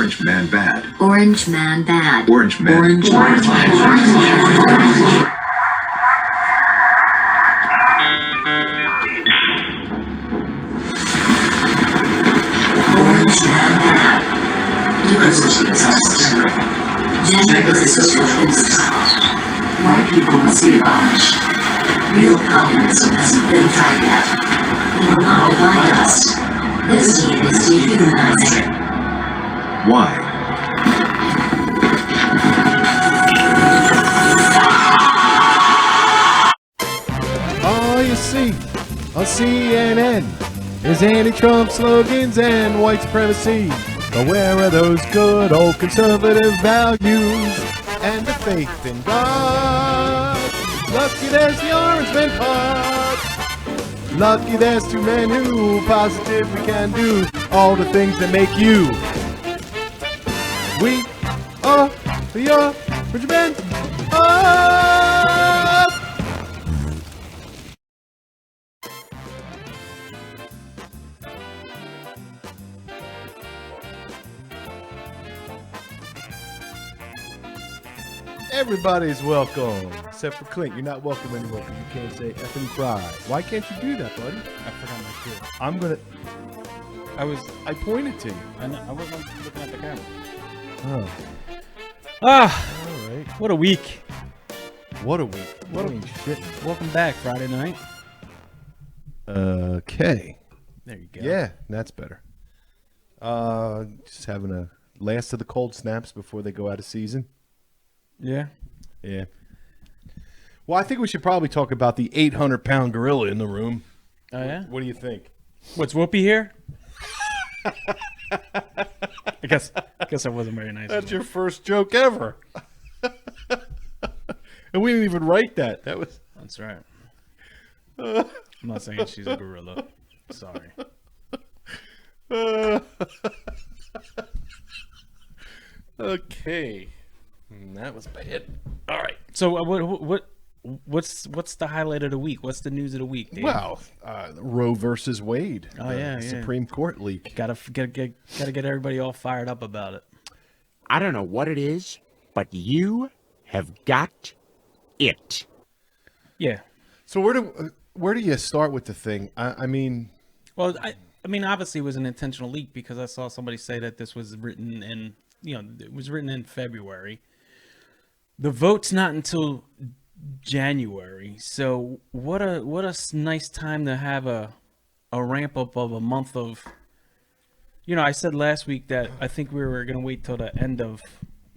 Orange man bad. Orange man bad. Orange man. Orange man. Diversity is necessary. Gender is installed. White people must be abolished. Real communism hasn't been tried yet. It will not divide us. This deed is dehumanizing. Why? All you see on CNN is anti-Trump slogans and white supremacy. But where are those good old conservative values and the faith in God? Lucky there's the orange man part. Lucky there's two men who positively can do all the things that make you. We are the orange man part. Everybody's welcome, except for Clint. You're not welcome anymore because you can't say F and cry. Why can't you do that, buddy? I forgot my cue. I'm gonna. I pointed to you. I wasn't looking at the camera. Oh, Ah, all right. what a week. What a week. What a Holy shit. Welcome back, Friday night. Okay. There you go. Yeah, that's better. Just having a last of the cold snaps before they go out of season. Yeah. Yeah. Well, I think we should probably talk about the 800-pound gorilla in the room. Oh, yeah? What do you think? What's Whoopi here? I guess I wasn't very nice. That's your first joke ever. And we didn't even write that. That was. That's right. I'm not saying she's a gorilla. Sorry. Okay. That was bad. All right. So what's the highlight of the week? What's the news of the week, Dave? Well, Roe versus Wade. Oh, yeah. Supreme Court leak. Gotta get everybody all fired up about it. I don't know what it is, but you have got it. Yeah. So where do you start with the thing? I mean, Well, I mean, obviously it was an intentional leak because I saw somebody say that this was written in, it was written in February. The vote's not until January. So what a nice time to have a ramp up of a month of, I said last week that I think we were going to wait till the end of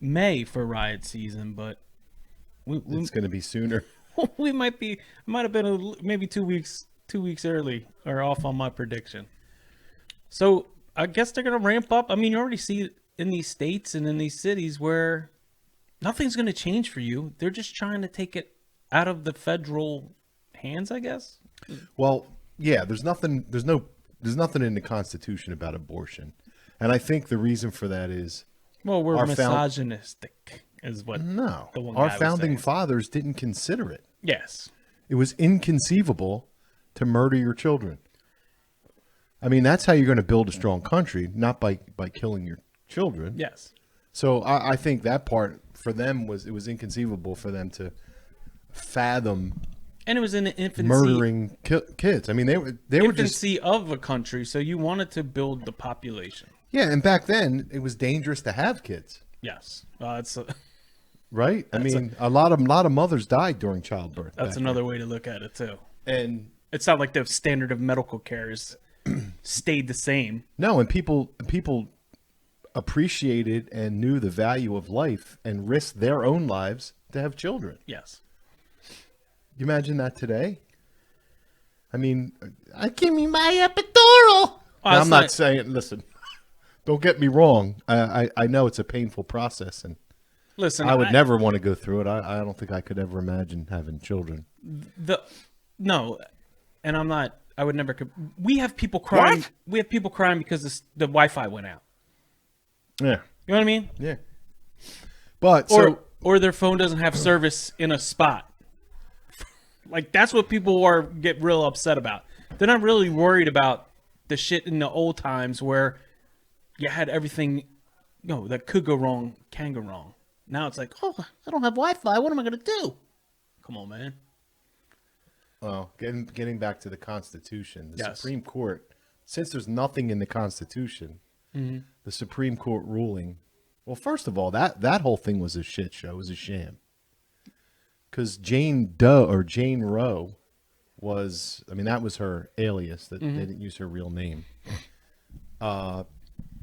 May for riot season, but it's going to be sooner. we might have been maybe 2 weeks early or off on my prediction. So I guess they're going to ramp up. I mean, you already see it in these states and in these cities where nothing's going to change for you. They're just trying to take it out of the federal hands, I guess. Well, yeah, there's nothing in the Constitution about abortion. And I think the reason for that is, Well, we're Our misogynistic, is what no, the one our guy was founding saying. fathers didn't consider it. Yes. It was inconceivable to murder your children. I mean, that's how you're going to build a strong country, not by killing your children. Yes. So I think that part for them was inconceivable for them to fathom And it was in the infancy. murdering kids. I mean, they were just Infancy of a country, so you wanted to build the population. yeah. And back then, it was dangerous to have kids, Yes. right? I mean, a lot of mothers died during childbirth. That's back another way to look at it, too. then. And It's not like the standard of medical care is stayed the same. no, and people appreciated and knew the value of life and risked their own lives to have children. Yes. You imagine that today? I mean, give me my epidural. Now, I'm not saying. Listen, don't get me wrong. I know it's a painful process, and Listen, I would never want to go through it. I don't think I could ever imagine having children. No, and I'm not. I would never. We have people crying. What? We have people crying because the Wi-Fi went out. Yeah, You know what I mean? yeah. But Or their phone doesn't have service in a spot. Like that's what people get real upset about. They're not really worried about the shit in the old times where you had everything that could go wrong can go wrong. Now it's like, oh, I don't have Wi-Fi. What am I gonna do? Come on, man. Well, getting back to the Constitution, the Yes. Supreme Court, since there's nothing in the Constitution, the Supreme Court ruling. Well, first of all, that whole thing was a shit show. It was a sham. Because Jane Roe was, I mean, that was her alias. That they didn't use her real name.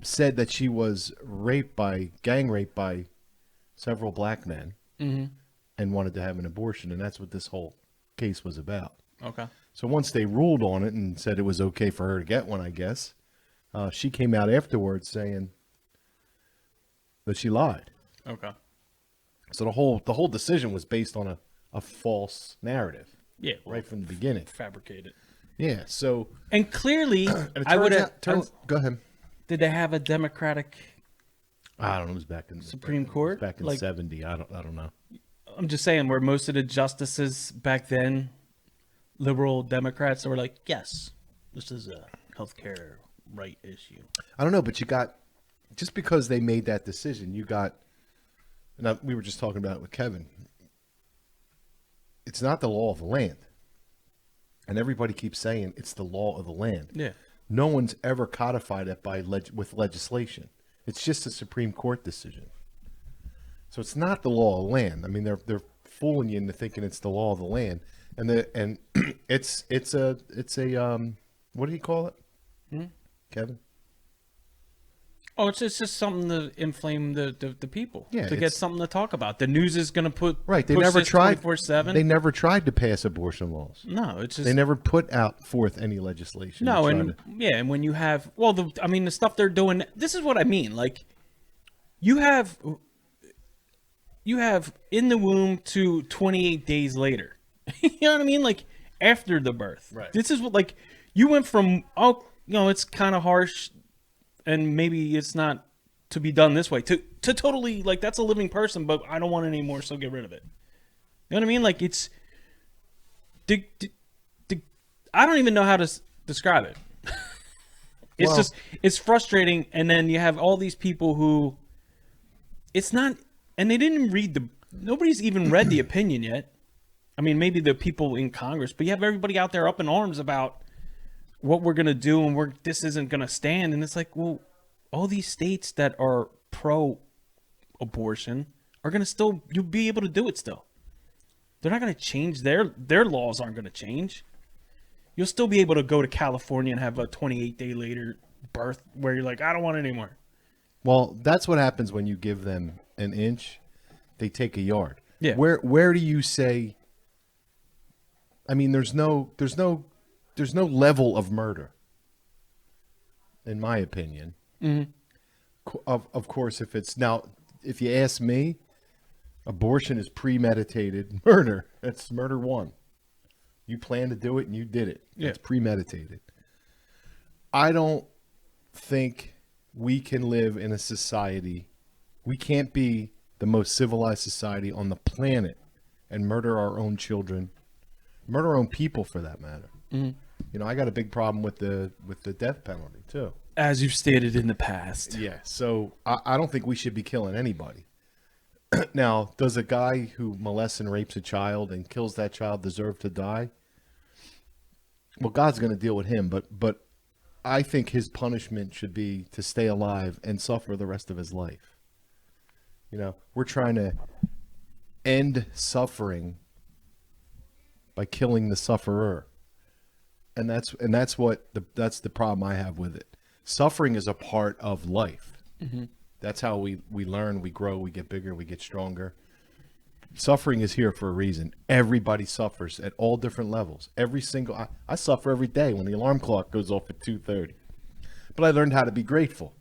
Said that she was gang raped by several black men, and wanted to have an abortion, and that's what this whole case was about. Okay. So once they ruled on it and said it was okay for her to get one, I guess, she came out afterwards saying that she lied. Okay. So the whole decision was based on a false narrative. Yeah. Right from the beginning. Fabricated. Yeah. So And clearly, and it I would turns have. out, go ahead. Did they have a Democratic? I don't know. It was back in Supreme Court? back in Like- '70. I don't know. I'm just saying, were most of the justices back then liberal Democrats that were like, yes, this is a healthcare right issue. I don't know, but you got, just because they made that decision, you got, and we were just talking about it with Kevin, it's not the law of the land. And everybody keeps saying it's the law of the land. Yeah. No one's ever codified it with legislation. It's just a Supreme Court decision. So it's not the law of the land. I mean, they're fooling you into thinking it's the law of the land, and it's a what do you call it, Kevin? Oh, it's just something to inflame the people. Yeah, to get it's- something to talk about. The news is going to put Right. They push never this tried. 24/7. They never tried to pass abortion laws. No, it's just They never put out forth any legislation. no, to try and to- yeah, and when you have the stuff they're doing. This is what I mean. Like, you have in the womb to 28 days later. You know what I mean? Like after the birth. Right. This is what, like, you went from it's kind of harsh, and maybe it's not to be done this way to totally, like, that's a living person, but I don't want it anymore, so get rid of it. You know what I mean? Like, it's I don't even know how to describe it. It's Well- just, it's frustrating, and then you have all these people who it's not, and they didn't read nobody's even read the opinion yet. I mean, maybe the people in Congress, but you have everybody out there up in arms about what we're going to do, and this isn't going to stand. And it's like, well, all these states that are pro-abortion are going to you'll be able to do it still. They're not going to change. Their laws aren't going to change. You'll still be able to go to California and have a 28-day later birth where you're like, I don't want it anymore. Well, that's what happens when you give them an inch, they take a yard. Yeah. Where do you say? I mean, there's no level of murder, in my opinion. Mm-hmm. Of course, if you ask me, abortion is premeditated murder. That's murder one. You planned to do it and you did it. Yeah. It's premeditated. I don't think we can live in a society. We can't be the most civilized society on the planet and murder our own children, murder our own people for that matter. Mm-hmm. You know, I got a big problem with the death penalty too. As you've stated in the past. Yeah, so I don't think we should be killing anybody. Now, does a guy who molests and rapes a child and kills that child deserve to die? Well, God's going to deal with him, but I think his punishment should be to stay alive and suffer the rest of his life. You know, we're trying to end suffering by killing the sufferer. And that's the problem I have with it. Suffering is a part of life. Mm-hmm. That's how we learn, we grow, we get bigger, we get stronger. Suffering is here for a reason. Everybody suffers at all different levels. I suffer every day when the alarm clock goes off at 2:30. But I learned how to be grateful.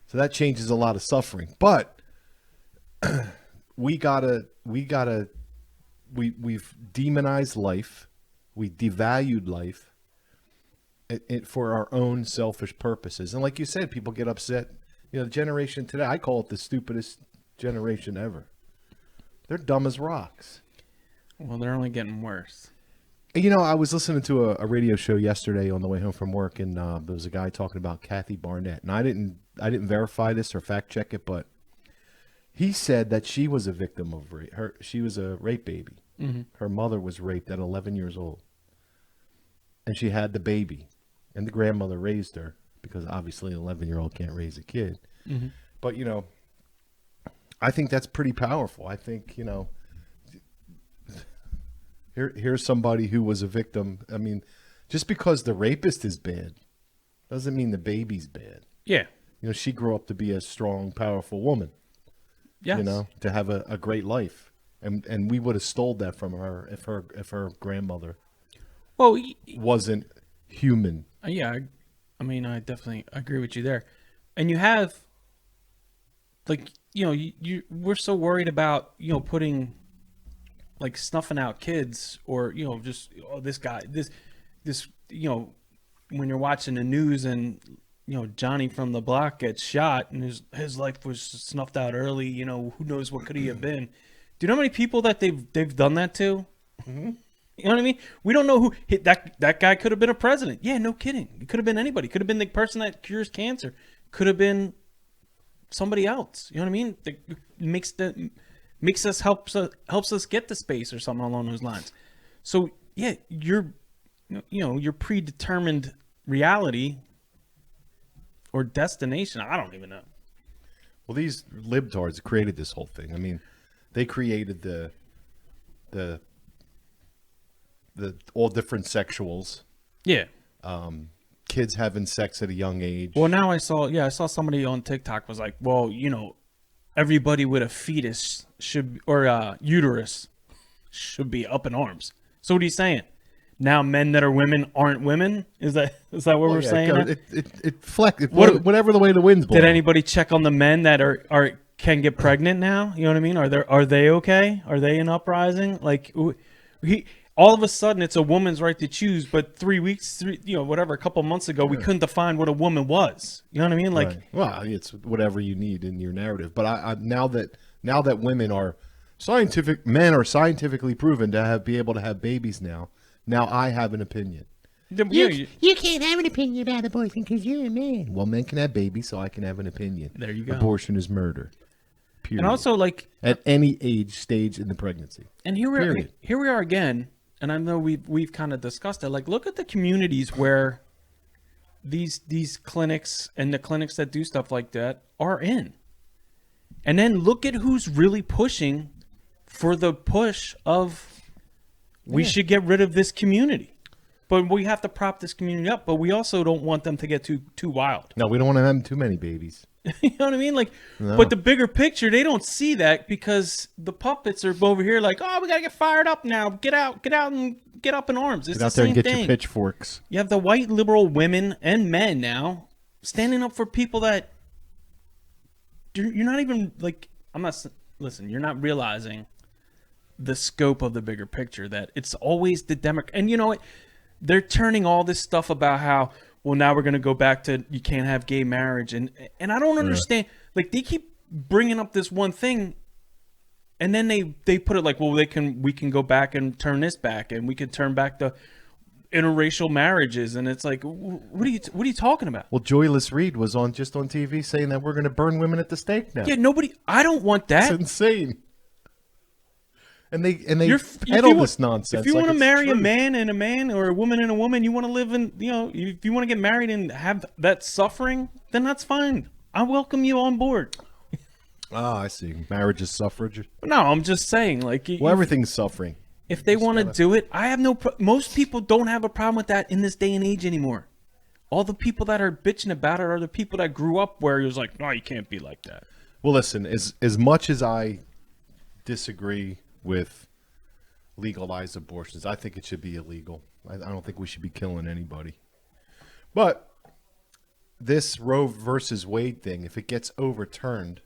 So that changes a lot of suffering. But we've demonized life. We devalued life for our own selfish purposes. And like you said, people get upset. You know, the generation today, I call it the stupidest generation ever. They're dumb as rocks. Well, they're only getting worse. You know, I was listening to a radio show yesterday on the way home from work, and there was a guy talking about Kathy Barnett, and I didn't verify this or fact check it, but he said that she was a victim of rape. She was a rape baby. Mm-hmm. Her mother was raped at 11 years old, and she had the baby, and the grandmother raised her because obviously an 11-year-old can't raise a kid. Mm-hmm. But you know, I think that's pretty powerful. I think, you know. Here's somebody who was a victim. I mean, just because the rapist is bad doesn't mean the baby's bad. Yeah. You know, she grew up to be a strong, powerful woman. Yes. You know, to have a great life. And we would have stole that from her if her grandmother wasn't human. Yeah. I mean, I definitely agree with you there. And you have, like, you know, we're so worried about, you know, putting, like, snuffing out kids, or, you know, just, oh, this guy, this, you know, when you're watching the news and, you know, Johnny from the block gets shot and his life was snuffed out early, you know, who knows what could he have been? Do you know how many people that they've done that to? Mm-hmm. You know what I mean? We don't know who that guy could have been a president. Yeah, no kidding. It could have been anybody. Could have been the person that cures cancer. Could have been somebody else. You know what I mean? That helps us get to space or something along those lines. So yeah, your predetermined reality or destination, I don't even know. Well, these libtards created this whole thing. I mean, they created the all different sexuals. Yeah. Kids having sex at a young age. Well, now I saw somebody on TikTok was like, well, you know, everybody with a fetus uterus should be up in arms. So what are you saying? Now men that are women aren't women? Is that what we're saying? Whatever the way the wind's blowing. Did anybody check on the men that can get pregnant now? You know what I mean? Are they okay? Are they in uprising? Like all of a sudden it's a woman's right to choose, but 3 weeks, a couple months ago, we couldn't define what a woman was. You know what I mean? Like, right. Well, it's whatever you need in your narrative. But I now that men are scientifically proven to be able to have babies now I have an opinion. You can't have an opinion about abortion because you're a man. Well, men can have babies, so I can have an opinion. There you go. Abortion is murder. Period. And also, like, at any stage in the pregnancy. And here we are again. And I know we've kind of discussed it. Like, look at the communities where these clinics and the clinics that do stuff like that are in. And then look at who's really pushing for the push of we should get rid of this community. But we have to prop this community up. But we also don't want them to get too wild. No, we don't want to have too many babies. You know what I mean? Like, no. But the bigger picture, they don't see that because the puppets are over here like, oh, we got to get fired up now. Get out and get up in arms. It's get out the there same and get thing. Your pitchforks. You have the white liberal women and men now standing up for people that you're not even like, listen, you're not realizing the scope of the bigger picture, that it's always the Democrat. And you know what? They're turning all this stuff about how, well, now we're going to go back to you can't have gay marriage. And I don't understand. Like, they keep bringing up this one thing, and then they put it like, well, we can go back and turn this back, and we can turn back the interracial marriages. And it's like, what are you talking about? Well, Joyless Reed was on TV saying that we're going to burn women at the stake now. Yeah, I don't want that. It's insane. And they peddle this nonsense. If you want to marry a man or a woman and a woman, you want to live in, if you want to get married and have that suffering, then that's fine. I welcome you on board. Oh, I see. Marriage is suffrage. No, I'm just saying, like, well, everything's suffering. If they want to do it, I have most people don't have a problem with that in this day and age anymore. All the people that are bitching about it are the people that grew up where it was like, no, you can't be like that. Well, listen, as much as I disagree with legalized abortions, I think it should be illegal. I don't think we should be killing anybody. But this Roe versus Wade thing, if it gets overturned,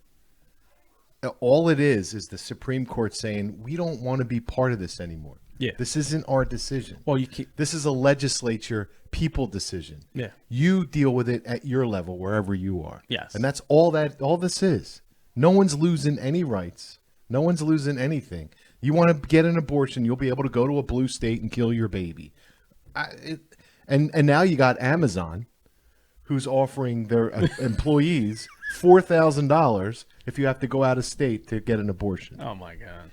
all it is the Supreme Court saying we don't want to be part of this anymore. Yeah. This isn't our decision. Well, this is a legislature people decision. Yeah. You deal with it at your level wherever you are. Yes. And that's all this is. No one's losing any rights. No one's losing anything. You want to get an abortion, you'll be able to go to a blue state and kill your baby. And now you got Amazon, who's offering their employees $4,000 if you have to go out of state to get an abortion. Oh my God.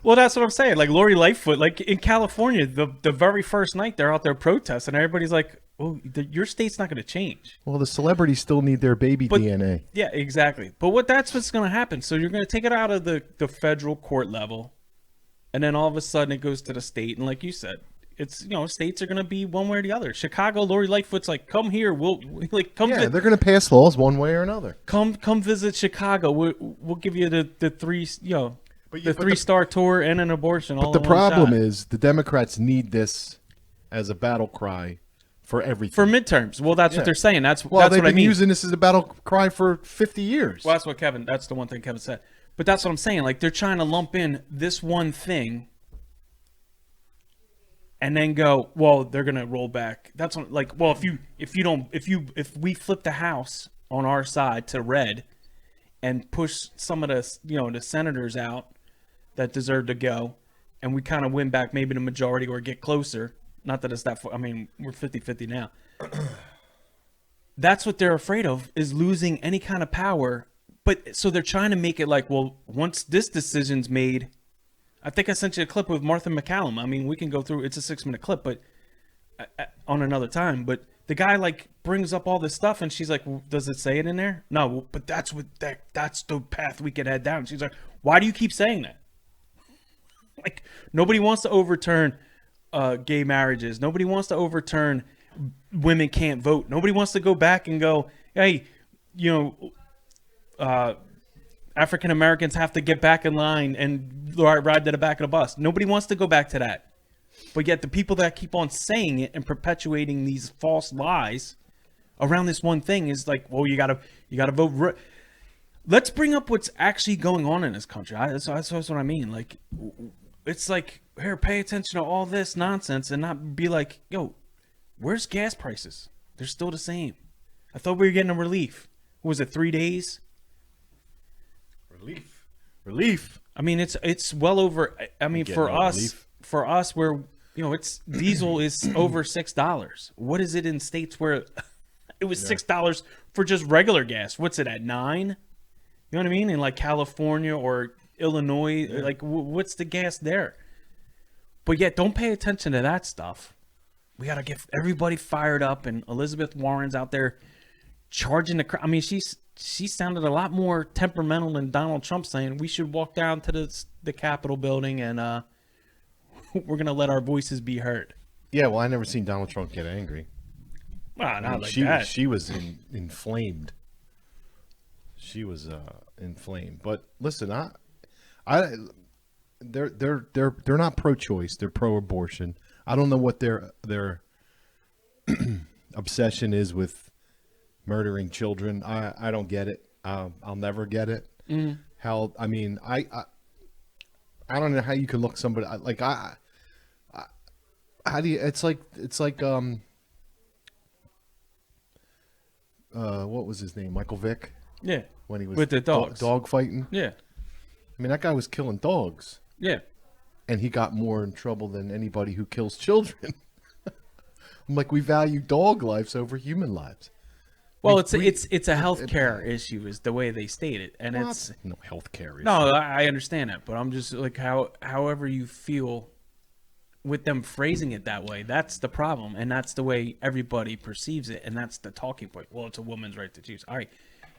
Well, that's what I'm saying. Like Lori Lightfoot, like in California, the very first night they're out there protesting, and everybody's like, "Oh, your state's not going to change." Well, the celebrities still need their baby DNA. Yeah, exactly. But that's what's going to happen. So you're going to take it out of the federal court level, and then all of a sudden it goes to the state. And like you said, it's states are going to be one way or the other. Chicago, Lori Lightfoot's like, "Come here, we'll like come." Yeah, they're going to pass laws one way or another. Come visit Chicago. We'll give you the three But the 3-star tour and an abortion. But the problem is the Democrats need this as a battle cry for everything. For midterms. Well, that's what they're saying. That's they've what I been mean. using this as a battle cry for 50 years. Well, that's the one thing Kevin said. But that's what I'm saying. Like they're trying to lump in this one thing and then go, well, they're going to roll back. That's what, like, well, if we flip the House on our side to red and push some of the, the senators out that deserve to go, and we kind of win back maybe the majority or get closer. Not that it's that far. I mean, we're 50-50 now. That's what they're afraid of, is losing any kind of power. But so they're trying to make it like, well, once this decision's made, I think I sent you a clip with Martha McCallum. I mean, we can go through, it's a 6-minute clip, but on another time. But the guy like brings up all this stuff, and she's like, well, does it say it in there? No, but that's the path we could head down. She's like, why do you keep saying that? Like, nobody wants to overturn gay marriages. Nobody wants to overturn women can't vote. Nobody wants to go back and go, hey, African Americans have to get back in line and ride to the back of the bus. Nobody wants to go back to that. But yet the people that keep on saying it and perpetuating these false lies around this one thing is like, well, you gotta vote. Let's bring up what's actually going on in this country. That's what I mean. Like, it's like, here, pay attention to all this nonsense and not be like, yo, where's gas prices? They're still the same. I thought we were getting a relief. What was it, 3 days? Relief. I mean, it's well over. I mean, for us, where it's diesel is over $6. What is it in states where it was $6 for just regular gas? What's it at, 9? You know what I mean? In like California or Illinois, like what's the gas there? But yet, don't pay attention to that stuff. We gotta get everybody fired up, and Elizabeth Warren's out there charging the crowd. I mean, she sounded a lot more temperamental than Donald Trump, saying we should walk down to the Capitol building and we're gonna let our voices be heard. Yeah, well, I never seen Donald Trump get angry. Well, not like that. She was inflamed. She was inflamed. But listen, they're not pro-choice. They're pro-abortion. I don't know what their obsession is with murdering children. I don't get it. I'll never get it. Mm-hmm. How, I mean, I don't know how you can look somebody like how do you, it's like what was his name? Michael Vick? Yeah. When he was with the dogs. Dog fighting? Yeah. I mean, that guy was killing dogs. Yeah. And he got more in trouble than anybody who kills children. I'm like, we value dog lives over human lives. Well, it's a healthcare issue, is the way they state it, and it's no healthcare issue. No, I understand that, but I'm just like, however you feel with them phrasing it that way, that's the problem, and that's the way everybody perceives it, and that's the talking point. Well, it's a woman's right to choose. All right,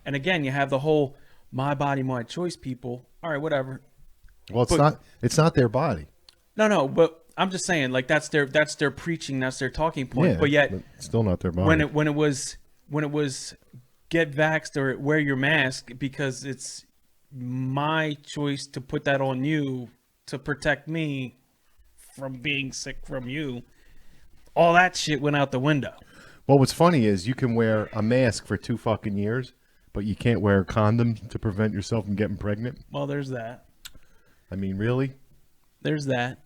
and again, you have the whole "my body, my choice" people. All right, whatever. Well, it's not their body. No, but I'm just saying, like, that's their preaching, that's their talking point. Yeah, but yet, it's still not their body. When it was get vaxxed or wear your mask because it's my choice to put that on you to protect me from being sick from you, all that shit went out the window. Well, what's funny is you can wear a mask for 2 fucking years, but you can't wear a condom to prevent yourself from getting pregnant. Well, there's that. I mean, really? There's that.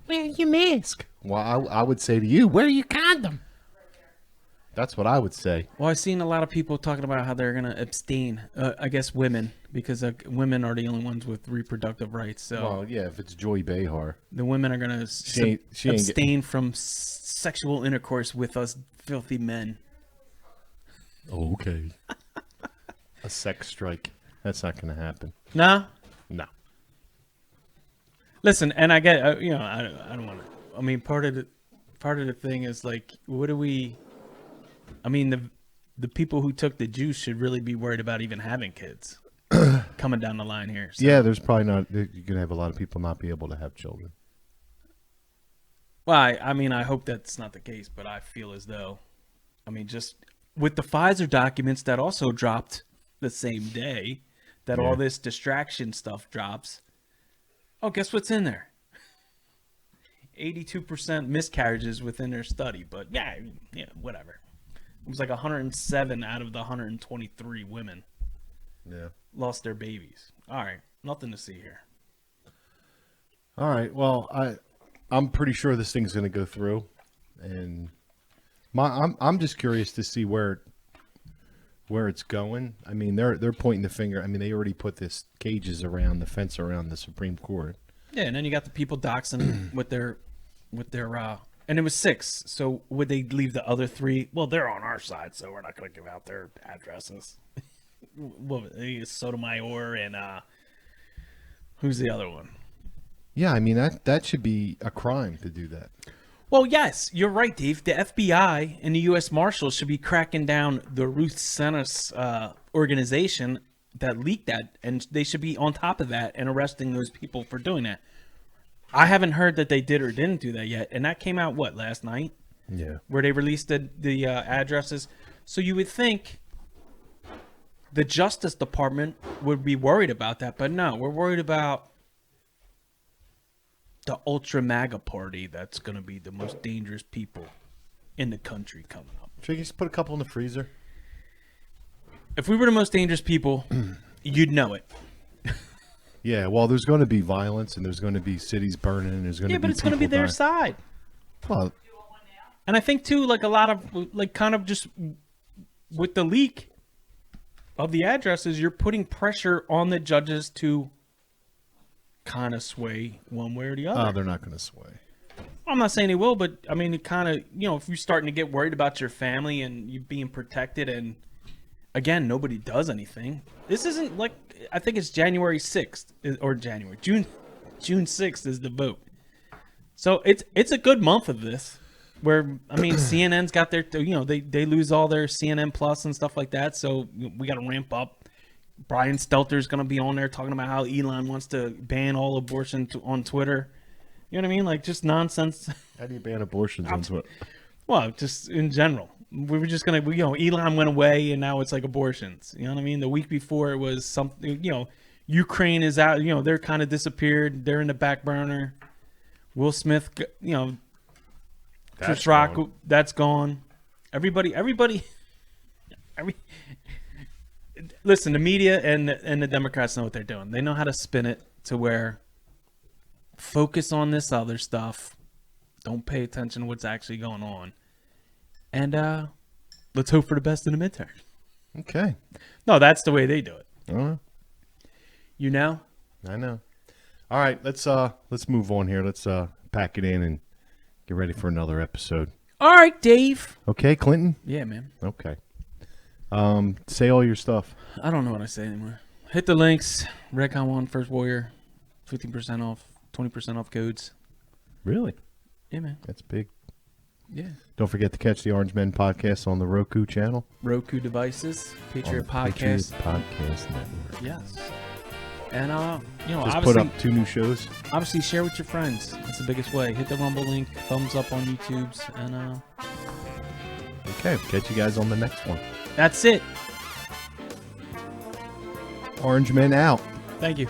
Wear your mask. Well, I would say to you, wear your condom. That's what I would say. Well, I've seen a lot of people talking about how they're going to abstain. I guess women, because women are the only ones with reproductive rights. So Well, yeah, if it's Joy Behar. the women are going to She ain't abstain from sexual intercourse with us filthy men. Okay. A sex strike. That's not going to happen. No? No. Listen, and I get, I don't want to. I mean, part of the thing is like, what do we? I mean, the people who took the juice should really be worried about even having kids coming down the line here. So. Yeah, there's probably not. You're going to have a lot of people not be able to have children. Well, I mean, I hope that's not the case, but I feel as though, I mean, just with the Pfizer documents that also dropped the same day that all this distraction stuff drops. Oh, guess what's in there? 82% miscarriages within their study, but yeah, whatever. It was like 107 out of the 123 women lost their babies. All right, nothing to see here. All right. Well, I'm pretty sure this thing's going to go through, and I'm just curious to see where it's going. I mean, they're pointing the finger. I mean, they already put this cages around the fence around the Supreme Court. Yeah, and then you got the people doxing with their and it was 6. So would they leave the other 3? Well, they're on our side, so we're not going to give out their addresses. Well, Sotomayor and who's the other one? Yeah, I mean that should be a crime to do that. Well, yes, you're right, Dave. The FBI and the U.S. Marshals should be cracking down the Ruth Senes organization that leaked that, and they should be on top of that and arresting those people for doing that. I haven't heard that they did or didn't do that yet, and that came out, last night? Yeah. Where they released the addresses. So you would think the Justice Department would be worried about that, but no, we're worried about the Ultra MAGA party that's going to be the most dangerous people in the country coming up. Should you just put a couple in the freezer? If we were the most dangerous people, you'd know it. Yeah, well, there's going to be violence, and there's going to be cities burning, and there's going to be Yeah, but it's going to be their side. Well, and I think, too, like a lot of, like kind of just with the leak of the addresses, you're putting pressure on the judges to kind of sway one way or the other. Oh, they're not going to sway. I'm not saying they will, but I mean, it kind of, if you're starting to get worried about your family and you being protected, and again, nobody does anything. This isn't like, I think it's January 6th or June 6th is the vote. So it's a good month of this where, I mean, CNN's got their, they lose all their CNN Plus and stuff like that. So we got to ramp up. Brian Stelter's going to be on there talking about how Elon wants to ban all abortion on Twitter. You know what I mean? Like, just nonsense. How do you ban abortions on Twitter? Well, just in general. We were just going to, Elon went away and now it's like abortions. You know what I mean? The week before it was something, Ukraine is out, they're kind of disappeared. They're in the back burner. Will Smith, Chris Rock, gone. That's gone. Everybody, listen, the media and the Democrats know what they're doing. They know how to spin it to where focus on this other stuff. Don't pay attention to what's actually going on. And let's hope for the best in the midterm. Okay. No, that's the way they do it. You know? I know. All right, let's move on here. Let's pack it in and get ready for another episode. All right, Dave. Okay, Clinton? Yeah, man. Okay. Say all your stuff. I don't know what I say anymore. Hit the links. Redcon 1, First Warrior. 15% off. 20% off codes. Really? Yeah, man. That's big. Yeah. Don't forget to catch the Orange Men podcast on the Roku channel. Roku devices. Patriot Podcast. Patriot Podcast Network. Yes. And, just put up 2 new shows. Obviously, share with your friends. That's the biggest way. Hit the Rumble link. Thumbs up on YouTube's. And, okay. Catch you guys on the next one. That's it. Orange Men out. Thank you.